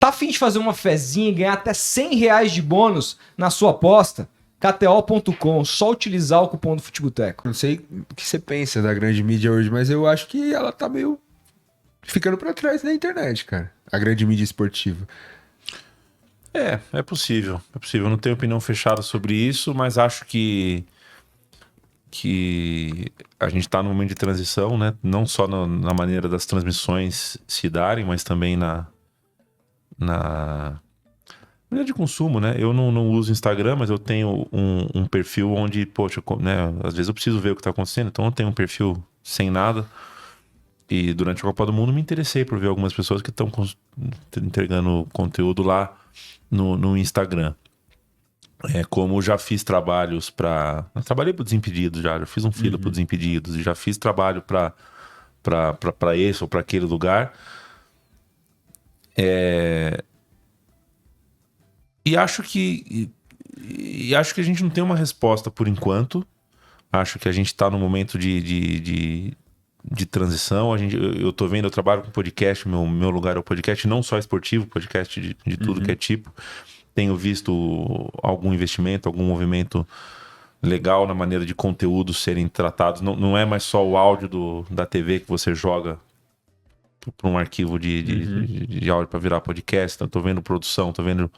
Tá a fim de fazer uma fezinha e ganhar até R$100 de bônus na sua aposta? KTO.com, só utilizar o cupom do Futeboteco. Não sei o que você pensa da grande mídia hoje, mas eu acho que ela tá meio ficando pra trás da internet, cara. A grande mídia esportiva. É possível. É possível. Eu não tenho opinião fechada sobre isso, mas acho que a gente está num momento de transição, né? Não só na maneira das transmissões se darem, mas também na maneira de consumo, né? Eu não uso Instagram, mas eu tenho um perfil onde, poxa, né? Às vezes eu preciso ver o que está acontecendo, então eu tenho um perfil sem nada. E durante a Copa do Mundo me interessei por ver algumas pessoas que estão entregando conteúdo lá no Instagram. Como já fiz trabalhos para... Trabalhei pro Desimpedidos já fiz um freela pro Desimpedidos, e já fiz trabalho para esse ou para aquele lugar. E acho que a gente não tem uma resposta por enquanto. Acho que a gente está num momento de transição. Eu tô vendo, eu trabalho com podcast, meu lugar é o podcast, não só esportivo, podcast de tudo que é tipo. Tenho visto algum investimento, algum movimento legal na maneira de conteúdos serem tratados. Não é mais só o áudio da TV que você joga para um arquivo de áudio para virar podcast. Então, tô vendo produção, tô vendo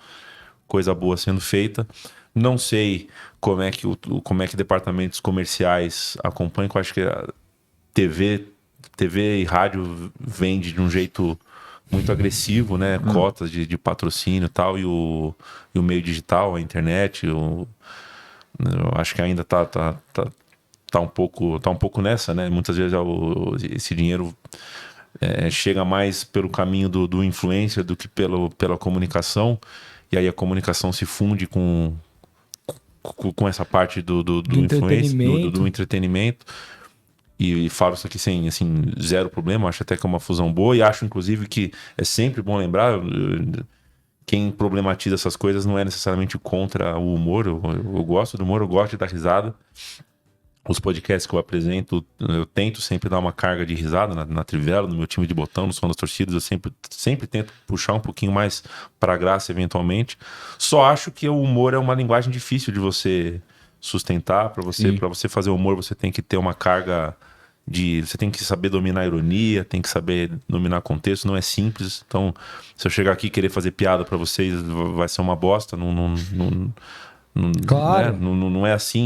coisa boa sendo feita. Não sei como é que departamentos comerciais acompanham, que eu acho que a TV e rádio vende de um jeito muito agressivo, né? Cotas de patrocínio e tal, e o meio digital, a internet, eu acho que ainda tá um pouco nessa, né? Muitas vezes esse dinheiro chega mais pelo caminho do influencer do que pela comunicação, e aí a comunicação se funde com essa parte do influencer, do entretenimento. E falo isso aqui sem, assim, zero problema. Acho até que é uma fusão boa. E acho, inclusive, que é sempre bom lembrar... Quem problematiza essas coisas não é necessariamente contra o humor. Eu gosto do humor, eu gosto de dar risada. Os podcasts que eu apresento, eu tento sempre dar uma carga de risada na Trivela, no meu time de botão, no Som das Torcidas. Eu sempre tento puxar um pouquinho mais pra graça, eventualmente. Só acho que o humor é uma linguagem difícil de você sustentar. Para você fazer humor, você tem que ter uma carga... Você tem que saber dominar a ironia, tem que saber dominar contexto, não é simples. Então, se eu chegar aqui e querer fazer piada pra vocês, vai ser uma bosta. Claro. Né? Não é assim.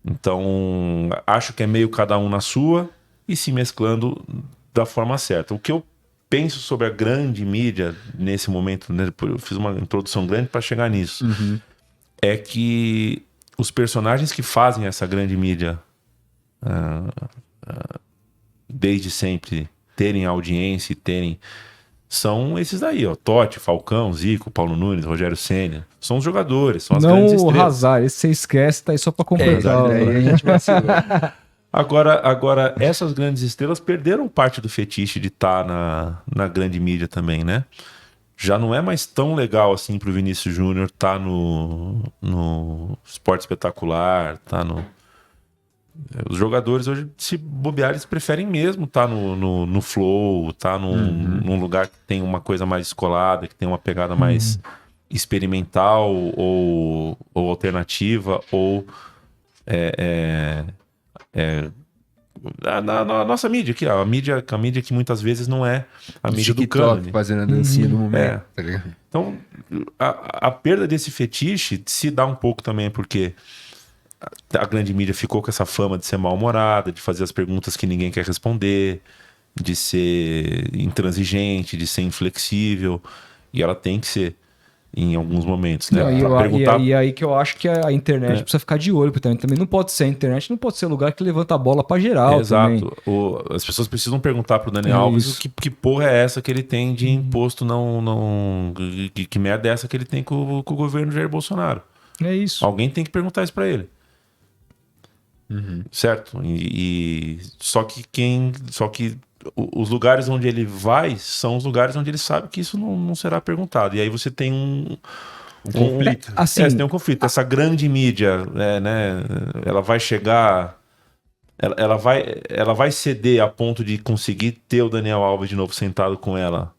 Então, acho que é meio cada um na sua e se mesclando da forma certa. O que eu penso sobre a grande mídia nesse momento, né? Eu fiz uma introdução grande para chegar nisso, é que os personagens que fazem essa grande mídia desde sempre terem audiência e são esses daí, ó, Totti, Falcão, Zico, Paulo Nunes, Rogério Ceni. São os jogadores, são as grandes estrelas. Não o Hazard, esse você esquece, tá aí só pra completar. Aí a gente vacilou. Agora, essas grandes estrelas perderam parte do fetiche de estar na grande mídia também, né? Já não é mais tão legal assim pro Vinícius Júnior estar no Esporte Espetacular, Os jogadores hoje, se bobear, eles preferem mesmo estar no Flow, num lugar que tem uma coisa mais descolada, que tem uma pegada mais experimental ou alternativa, ou na nossa mídia aqui, a mídia que muitas vezes não é a mídia do cânone. Fazendo a dancinha do momento. Tá ligado? Então, a perda desse fetiche se dá um pouco também porque a grande mídia ficou com essa fama de ser mal-humorada, de fazer as perguntas que ninguém quer responder, de ser intransigente, de ser inflexível, e ela tem que ser em alguns momentos, né? E aí que eu acho que a internet precisa ficar de olho, porque também não pode ser a internet, não pode ser lugar que levanta a bola pra geral. Exato. As pessoas precisam perguntar pro Dani Alves que porra é essa que ele tem de imposto que merda é essa que ele tem com o governo Jair Bolsonaro. É isso. Alguém tem que perguntar isso pra ele. Certo? Só que os lugares onde ele vai são os lugares onde ele sabe que isso não será perguntado. E aí você tem um conflito. Assim, você tem um conflito. Essa grande mídia, né? Ela vai chegar... Ela vai ceder a ponto de conseguir ter o Daniel Alves de novo sentado com ela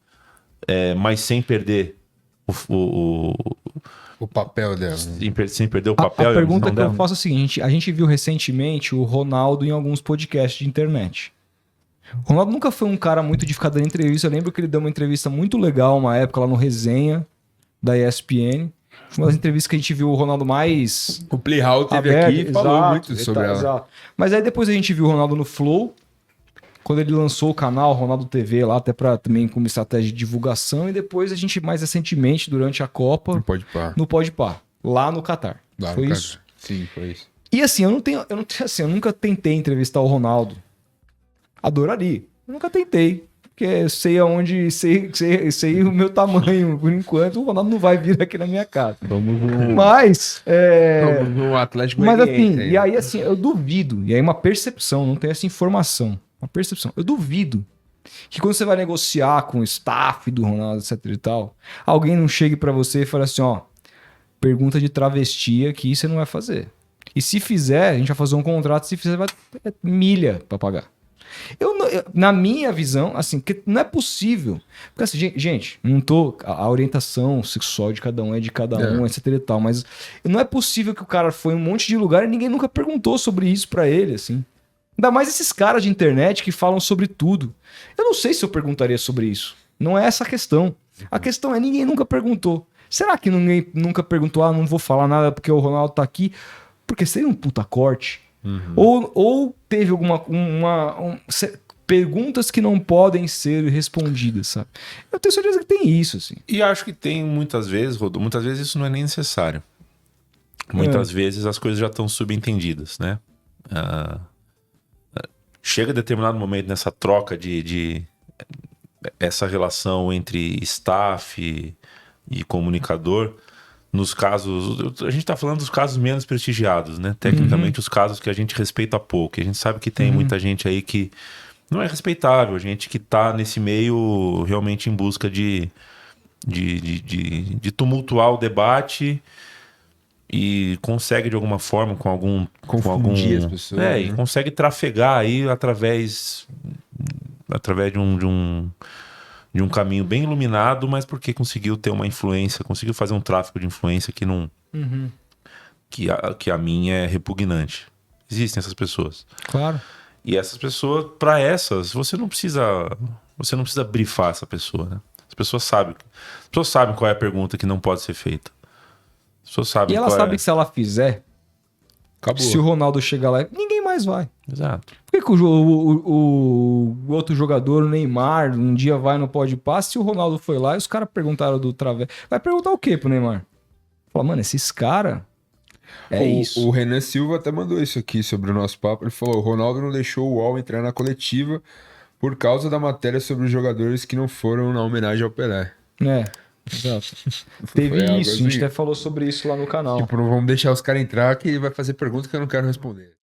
mas sem perder O papel dela. sem perder o A papel. e pergunta visão que eu dela. faço é a seguinte: a gente viu recentemente o Ronaldo em alguns podcasts de internet. O Ronaldo nunca foi um cara muito de ficar dando entrevista. Eu lembro que ele deu uma entrevista muito legal uma época lá no Resenha da ESPN. Foi uma das entrevistas que a gente viu o Ronaldo mais O Playhall teve aberto, aqui e falou exato, muito sobre ela. exato. Mas aí depois a gente viu o Ronaldo no Flow, quando ele lançou o canal Ronaldo TV lá, até para também como estratégia de divulgação. E depois a gente mais recentemente, durante a Copa, Não pode parar. no Podpah, lá no Catar. Lá no Foi Catar. isso. Sim, foi isso. E assim, eu nunca tentei entrevistar o Ronaldo. Adoraria. Eu nunca tentei. Porque sei aonde, sei o meu tamanho. Por enquanto, o Ronaldo não vai vir aqui na minha casa. Mas, Vamos no Atlético mas Goianiense assim, e aí assim, eu duvido. E aí uma percepção, não tem essa informação. Uma percepção. Eu duvido que quando você vai negociar com o staff do Ronaldo, etc e tal, alguém não chegue pra você e fale assim, ó, pergunta de travesti aqui você não vai fazer. E se fizer, a gente vai fazer um contrato, se fizer, vai ter milha pra pagar. Na minha visão, assim, que não é possível. Porque assim, gente, não tô. A orientação sexual de cada um é de cada um, etc e tal. Mas não é possível que o cara foi em um monte de lugar e ninguém nunca perguntou sobre isso pra ele, assim. Ainda mais esses caras de internet que falam sobre tudo. Eu não sei se eu perguntaria sobre isso. Não é essa a questão. A questão é ninguém nunca perguntou. Será que ninguém nunca perguntou, não vou falar nada porque o Ronaldo tá aqui? Porque seria um puta corte. Ou teve perguntas que não podem ser respondidas, sabe? Eu tenho certeza que tem isso, assim. E acho que tem muitas vezes, Rodolfo, muitas vezes isso não é nem necessário. Muitas vezes as coisas já estão subentendidas, né? Chega determinado momento nessa troca de essa relação entre staff e comunicador. Nos casos, a gente tá falando dos casos menos prestigiados, né? Tecnicamente, os casos que a gente respeita pouco. A gente sabe que tem muita gente aí que não é respeitável, gente que tá nesse meio realmente em busca de tumultuar o debate e consegue de alguma forma Confundir as pessoas, né? e consegue trafegar aí através de um caminho bem iluminado, mas porque conseguiu ter uma influência, conseguiu fazer um tráfico de influência que não que a mim é repugnante. Existem essas pessoas. Claro. E essas pessoas, para essas, você não precisa brifar essa pessoa, né? As pessoas sabem qual é a pergunta que não pode ser feita. As pessoas sabem E ela qual sabe é. que se ela fizer, Acabou. se o Ronaldo chegar lá, ninguém mais vai. Exato. Por que o outro jogador, o Neymar, um dia vai no Podpah, se o Ronaldo foi lá e os caras perguntaram do Travesti? Vai perguntar o quê pro Neymar? Fala, mano, esses caras... O Renan Silva até mandou isso aqui sobre o nosso papo. Ele falou: o Ronaldo não deixou o UOL entrar na coletiva por causa da matéria sobre os jogadores que não foram na homenagem ao Pelé. Exato. Teve algo isso, a gente assim. até falou sobre isso lá no canal. Tipo, não vamos deixar os caras entrar que ele vai fazer pergunta que eu não quero responder.